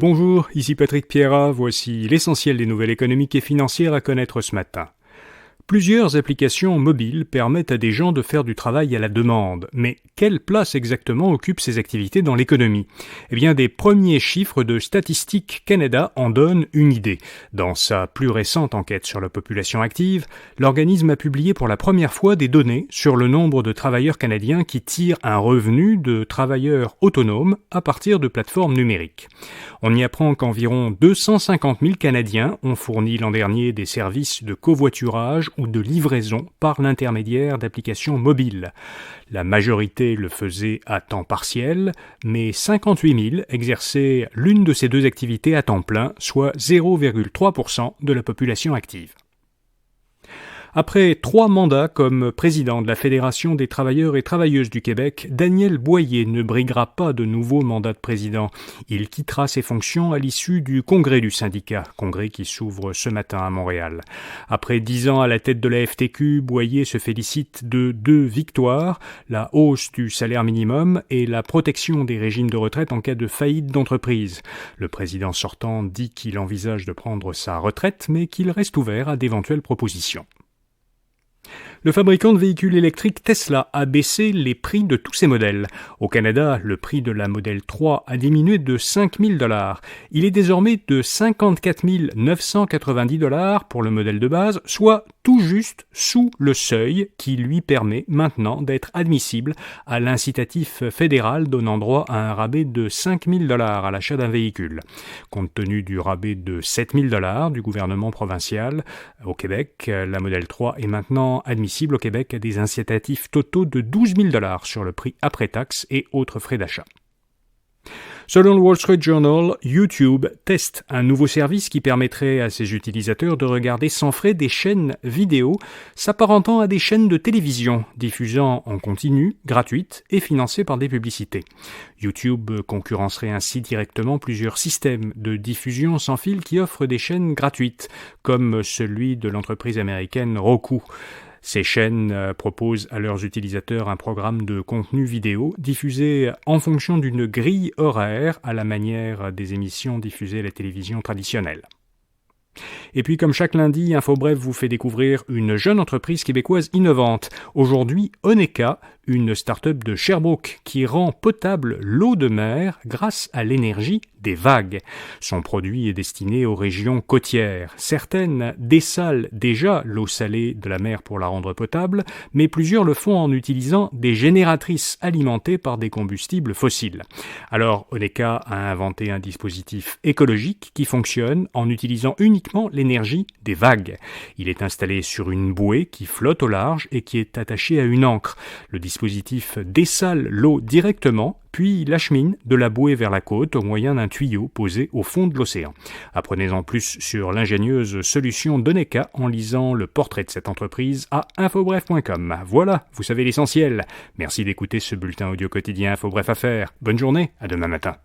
Bonjour, ici Patrick Pierrat, voici l'essentiel des nouvelles économiques et financières à connaître ce matin. Plusieurs applications mobiles permettent à des gens de faire du travail à la demande, mais quelle place exactement occupent ces activités dans l'économie ? Eh bien, des premiers chiffres de Statistique Canada en donnent une idée. Dans sa plus récente enquête sur la population active, l'organisme a publié pour la première fois des données sur le nombre de travailleurs canadiens qui tirent un revenu de travailleurs autonomes à partir de plateformes numériques. On y apprend qu'environ 250 000 Canadiens ont fourni l'an dernier des services de covoiturage ou de livraison par l'intermédiaire d'applications mobiles. La majorité le faisait à temps partiel, mais 58 000 exerçaient l'une de ces deux activités à temps plein, soit 0,3% de la population active. Après 3 mandats comme président de la Fédération des travailleurs et travailleuses du Québec, Daniel Boyer ne briguera pas de nouveau mandat de président. Il quittera ses fonctions à l'issue du congrès du syndicat, congrès qui s'ouvre ce matin à Montréal. Après 10 ans à la tête de la FTQ, Boyer se félicite de 2 victoires, la hausse du salaire minimum et la protection des régimes de retraite en cas de faillite d'entreprise. Le président sortant dit qu'il envisage de prendre sa retraite, mais qu'il reste ouvert à d'éventuelles propositions. Le fabricant de véhicules électriques Tesla a baissé les prix de tous ses modèles. Au Canada, le prix de la Model 3 a diminué de 5 000 $. Il est désormais de 54 990 $ pour le modèle de base, soit tout juste sous le seuil qui lui permet maintenant d'être admissible à l'incitatif fédéral donnant droit à un rabais de 5 000 $ à l'achat d'un véhicule. Compte tenu du rabais de 7 000 $ du gouvernement provincial au Québec, la Model 3 est maintenant admissible au Québec à des incitatifs totaux de 12 000 $ sur le prix après taxes et autres frais d'achat. Selon le Wall Street Journal, YouTube teste un nouveau service qui permettrait à ses utilisateurs de regarder sans frais des chaînes vidéo s'apparentant à des chaînes de télévision, diffusant en continu, gratuites et financées par des publicités. YouTube concurrencerait ainsi directement plusieurs systèmes de diffusion sans fil qui offrent des chaînes gratuites, comme celui de l'entreprise américaine Roku. Ces chaînes proposent à leurs utilisateurs un programme de contenu vidéo diffusé en fonction d'une grille horaire à la manière des émissions diffusées à la télévision traditionnelle. Et puis, comme chaque lundi, InfoBref vous fait découvrir une jeune entreprise québécoise innovante. Aujourd'hui, Oneka, une start-up de Sherbrooke qui rend potable l'eau de mer grâce à l'énergie des vagues. Son produit est destiné aux régions côtières. Certaines dessalent déjà l'eau salée de la mer pour la rendre potable, mais plusieurs le font en utilisant des génératrices alimentées par des combustibles fossiles. Alors, Oneka a inventé un dispositif écologique qui fonctionne en utilisant uniquement l'énergie des vagues. Il est installé sur une bouée qui flotte au large et qui est attachée à une ancre. Le dispositif dessale l'eau directement, puis l'achemine de la bouée vers la côte au moyen d'un tuyau posé au fond de l'océan. Apprenez-en plus sur l'ingénieuse solution d'Oneka en lisant le portrait de cette entreprise à infobref.com. Voilà, vous savez l'essentiel. Merci d'écouter ce bulletin audio quotidien InfoBref Affaires. Bonne journée, à demain matin.